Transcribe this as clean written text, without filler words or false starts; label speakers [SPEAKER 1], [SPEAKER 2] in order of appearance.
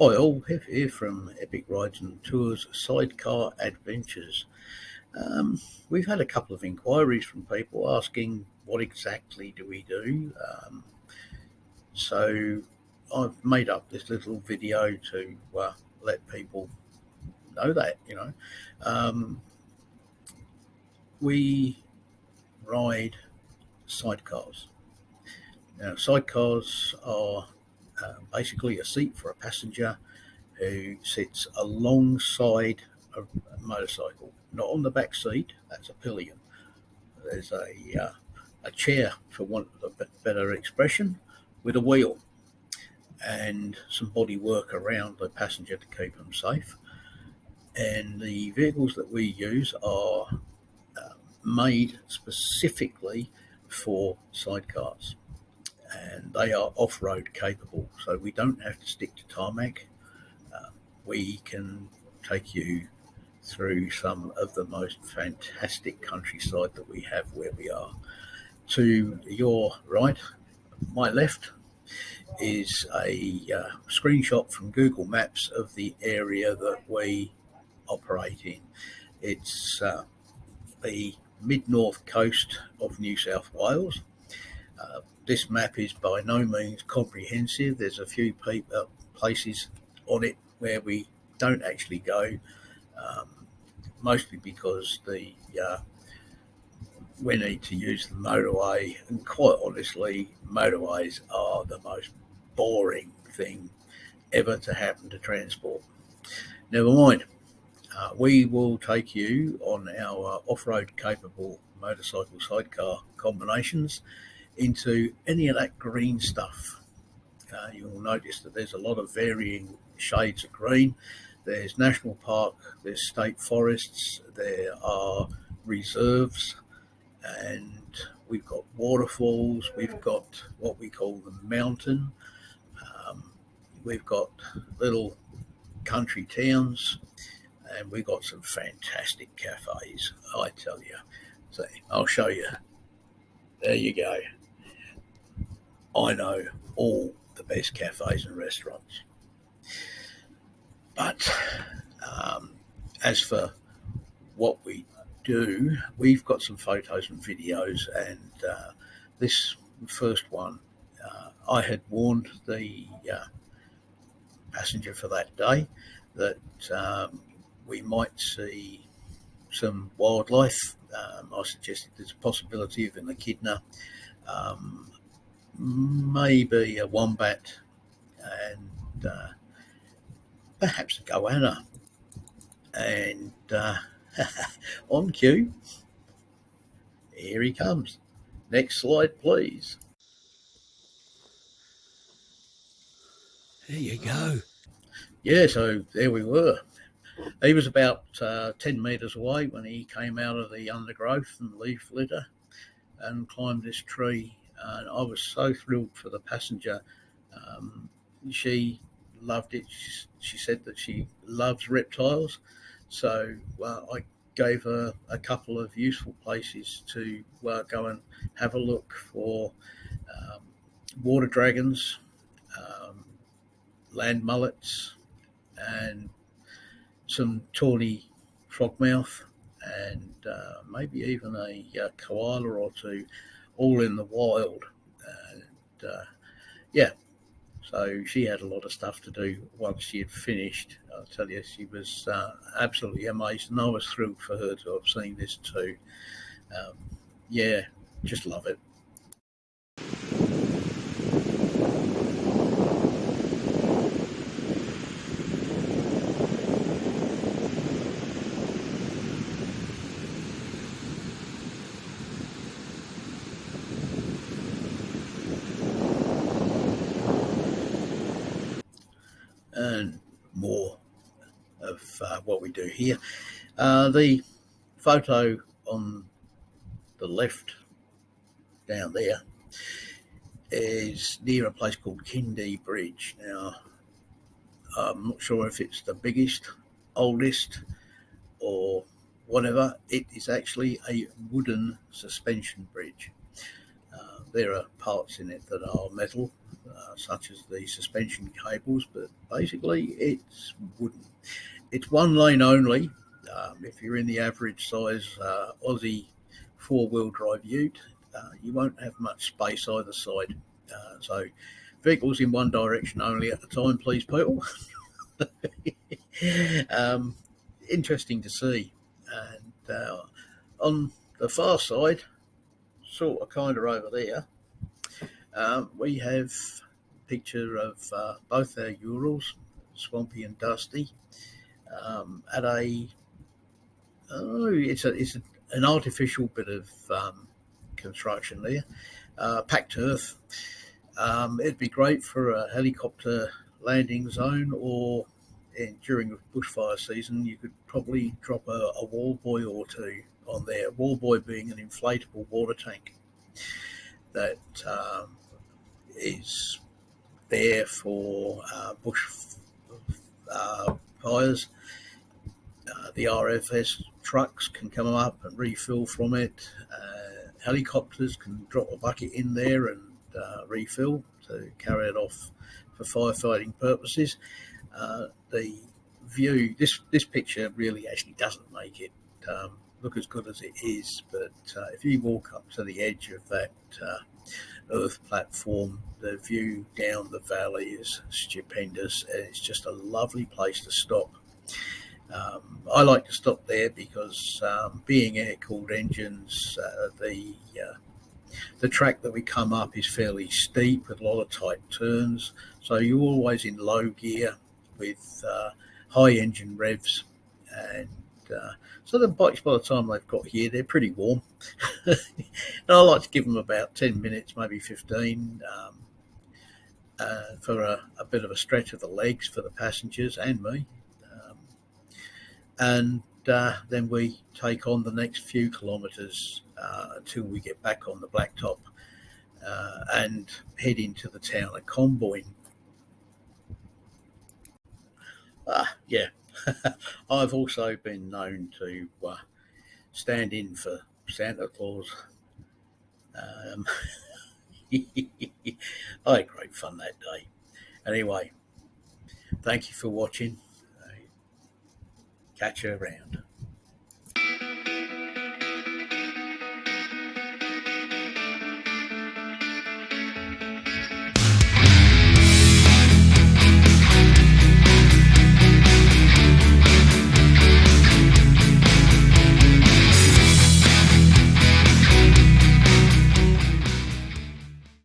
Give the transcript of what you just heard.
[SPEAKER 1] Hi all, Heff here from Epic Rides and Tours Sidecar Adventures. We've had a couple of inquiries from people asking what exactly do we do. So I've made up this little video to let people know that, we ride sidecars. Now, sidecars are basically a seat for a passenger who sits alongside a motorcycle, not on the back seat. That's a pillion. There's a chair, for want of a better expression, with a wheel and some body work around the passenger to keep them safe. And the vehicles that we use are made specifically for sidecars, and they are off-road capable, so we don't have to stick to tarmac. We can take you through some of the most fantastic countryside that we have where we are. To your right, my left, is a screenshot from Google Maps of the area that we operate in. It's the mid-north coast of New South Wales. This map is by no means comprehensive. There's a few places on it where we don't actually go, mostly because we need to use the motorway, and quite honestly, motorways are the most boring thing ever to happen to transport. Never mind. We will take you on our off-road capable motorcycle sidecar combinations into any of that green stuff. You'll notice that there's a lot of varying shades of green. There's national park, there's state forests, there are reserves, and we've got waterfalls, we've got what we call the mountain, we've got little country towns, and we've got some fantastic cafes, I tell you. So I'll show you. There you go. I know all the best cafes and restaurants. But as for what we do, we've got some photos and videos, and this first one, I had warned the passenger for that day that we might see some wildlife. I suggested there's a possibility of an echidna, maybe a wombat, and perhaps a goanna. And on cue, here he comes. Next slide, please.
[SPEAKER 2] There you go.
[SPEAKER 1] Yeah, so there we were. He was about 10 metres away when he came out of the undergrowth and leaf litter and climbed this tree. And I was so thrilled for the passenger. She loved it. She said that she loves reptiles. So I gave her a couple of useful places to go and have a look for water dragons, land mullets, and some tawny frogmouth, and maybe even a koala or two, all in the wild. And so she had a lot of stuff to do once she had finished. I'll tell you, she was absolutely amazed, and I was thrilled for her to have seen this too. Just love it. And more of what we do here. The photo on the left down there is near a place called Kindy Bridge. Now, I'm not sure if it's the biggest, oldest, or whatever. It is actually a wooden suspension bridge. there are parts in it that are metal, such as the suspension cables, but basically it's wooden. It's one lane only. If you're in the average size Aussie four-wheel drive ute, you won't have much space either side. So vehicles in one direction only at the time, please, people. um, Interesting to see. And on the far side, sort of kind of over there, we have a picture of both our Urals, Swampy and Dusty, at a an artificial bit of construction there, packed earth. It'd be great for a helicopter landing zone, or during the bushfire season, you could probably drop a wall buoy or two on there. Wall buoy being an inflatable water tank that is there for bush fires. The RFS trucks can come up and refill from it. Helicopters can drop a bucket in there and refill to carry it off for firefighting purposes. The view, this picture really actually doesn't make it look as good as it is, but if you walk up to the edge of that earth platform, the view down the valley is stupendous, and it's just a lovely place to stop. I like to stop there because, being air-cooled engines, the track that we come up is fairly steep with a lot of tight turns, so you're always in low gear with high engine revs, and so the bikes, by the time they've got here, they're pretty warm. And I like to give them about 10 minutes, maybe 15, for a bit of a stretch of the legs for the passengers and me. And then we take on the next few kilometres until we get back on the blacktop and head into the town of Comboyne. Yeah, I've also been known to stand in for Santa Claus. I had great fun that day. Anyway, thank you for watching. Catch you around.